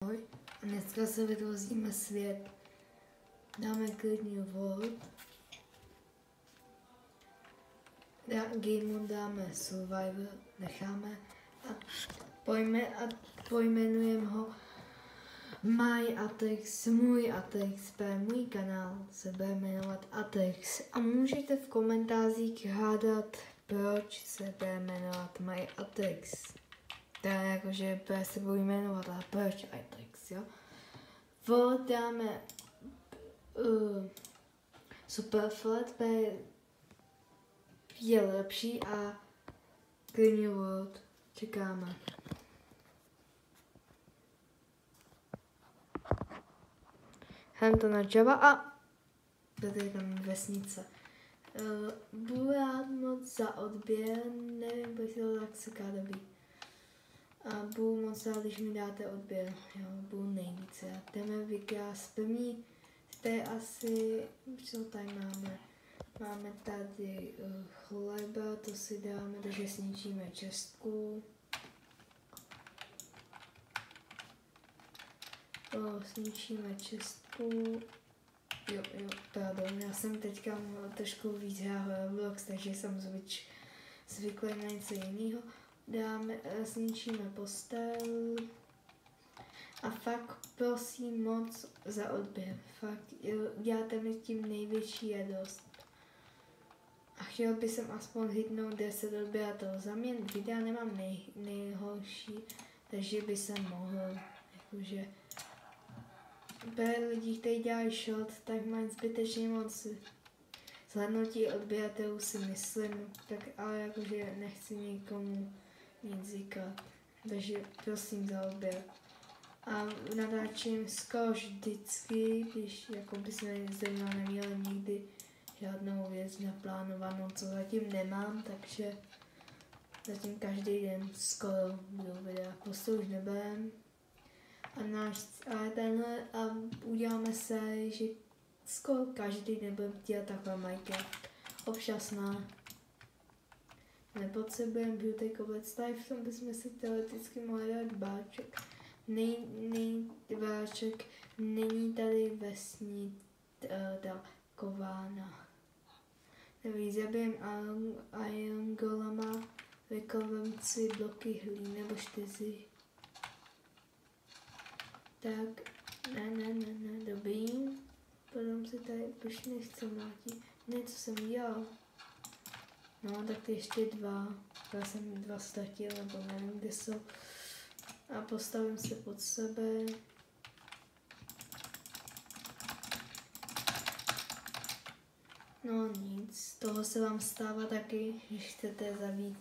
Ahoj, dneska se vytvoříme svět. Dáme klidně World. Game mode dáme Survivor, necháme a pojmenujeme ho My Atex, můj Atex, můj kanál se bude jmenovat Atex. A můžete v komentářích hádat, proč se bude jmenovat My Atex. Teda jakože se budu jmenovat, ale proč Atex, jo? World dáme Superflat, je lepší a Green World čekáme. Jdem to na Java a tady je tam vesnice. Budu rád moc za odběr, nevím, proč to tak se dobí. A budu moc rád, když mi dáte odběr, jo, budu nejvíce rád. Jdeme vykrást první, zde asi, co tady máme? Máme tady chleba, to si dáme, takže snížíme čestku. Snížíme čestku. Jo, pardon, já jsem teďka trošku víc hrál Roblox, takže jsem zvyklý na něco jiného. Dáme, snížíme postel. A fakt prosím moc za odběr. Fakt děláte mi tím největší radost. A chtěl bych jsem aspoň hitnout 10 odběratelů. Za mě videa nemám nejhorší, takže by jsem mohl. Jakože lidi, kteří dělají short, tak mají zbytečně moc zhlednutí odběratelů, si myslím, tak ale jakože nechci nikomu nic říkat. Takže prosím za odběr. A natáčím skoro vždycky, když jako by se zrovna neměl nikdy žádnou věc naplánovanou, co zatím nemám, takže zatím každý den skoro budu videa. Prostě už neberem. Ale tenhle a uděláme se, že skoro každý den budeme dělat takhle Minecraft. Občas nepotřebujeme beauty koblec, tady v tom bychom si teoreticky mohli dát báček. Báček, není tady ta kována. Nevím, zabijem Iron Golema, vykovem 3 bloky hlí nebo 4. Tak, ne, dobrý. Potom si tady už nechci mlátit. Ne, co jsem dělal. No, tak ještě 2. Já jsem 2 ztratil, nebo nevím, kde jsou. A postavím se pod sebe. No nic, toho se vám stává taky, když chcete zabít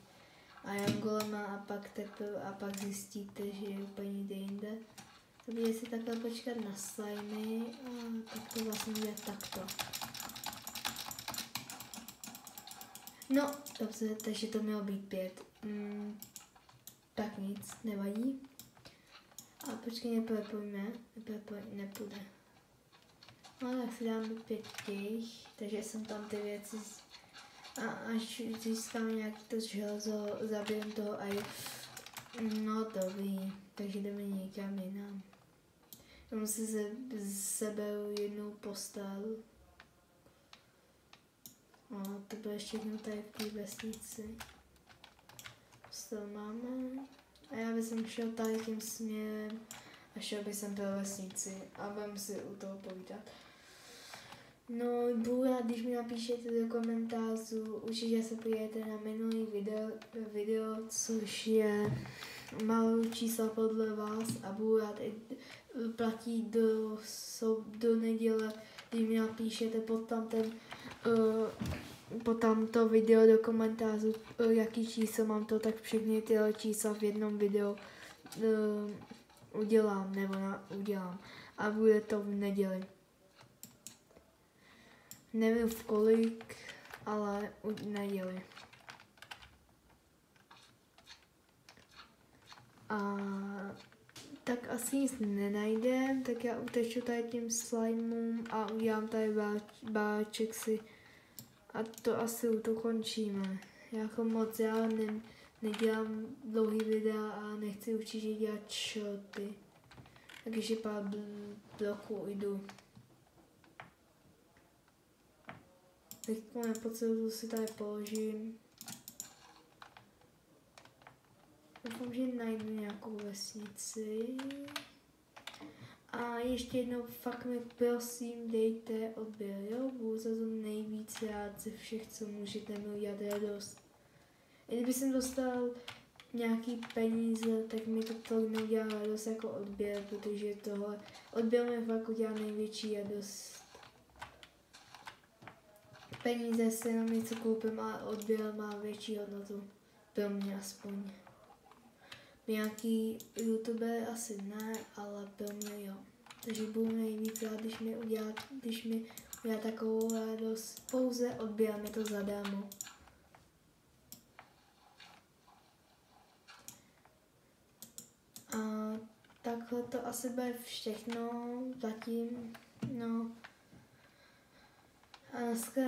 Iron Golema a pak zjistíte, že je úplně někde jinde. Takže si takhle počkat na slimy a tak to vlastně jde takto. No, dobře, takže to mělo být 5. Tak nic, nevadí. A počkej, nepůjde. No, tak si dáme 5 těch, takže jsem tam ty věci a až získám nějaký to železo, zabijem toho a no dobrý, takže jdeme někam jinam. Jenom si seberu jednu postel. No, to bude ještě jednou tady v té vesnici. Postel máme. A já bych šel tady tím směrem a šel bych po vesnici a budeme si u toho povídat. No, budu rád, když mi napíšete do komentářů, určitě se podívejte na minulý video, což je malou čísla podle vás a budu rád, platí do neděle, když mi napíšete pod tamto video do komentářů, jaký číslo mám to, tak všechny tyhle čísla v jednom videu udělám a bude to v neděli. Nevím v kolik, ale v neděli. A tak asi nic nenajdem, tak já uteču tady tím slimeům a udělám tady báček si a to asi ukončíme. Jako moc já nedělám dlouhý videa a nechci určitě dělat shorty. Tak ještě pár bloků jdu. Teď nepotřebuji, si tady položím. Doufám, že najdu nějakou vesnici. A ještě jednou fakt mi prosím dejte odběr, jo? Budu za to nejvíc rád ze všech, co můžete mi udělat radost. I kdyby jsem dostal nějaký peníze, tak mi to tolik neudělá radost jako odběr, protože tohle odběr mi fakt udělá největší radost. Peníze se na něco koupím a odběr má větší hodnotu. Pro mě aspoň. Nějaký youtuber asi ne, ale pro mě jo. Takže budu nejvíc rád, když mi udělá takovou radost. Pouze odběr mi to zadarmo. A takhle to asi bude všechno zatím. No. A dneska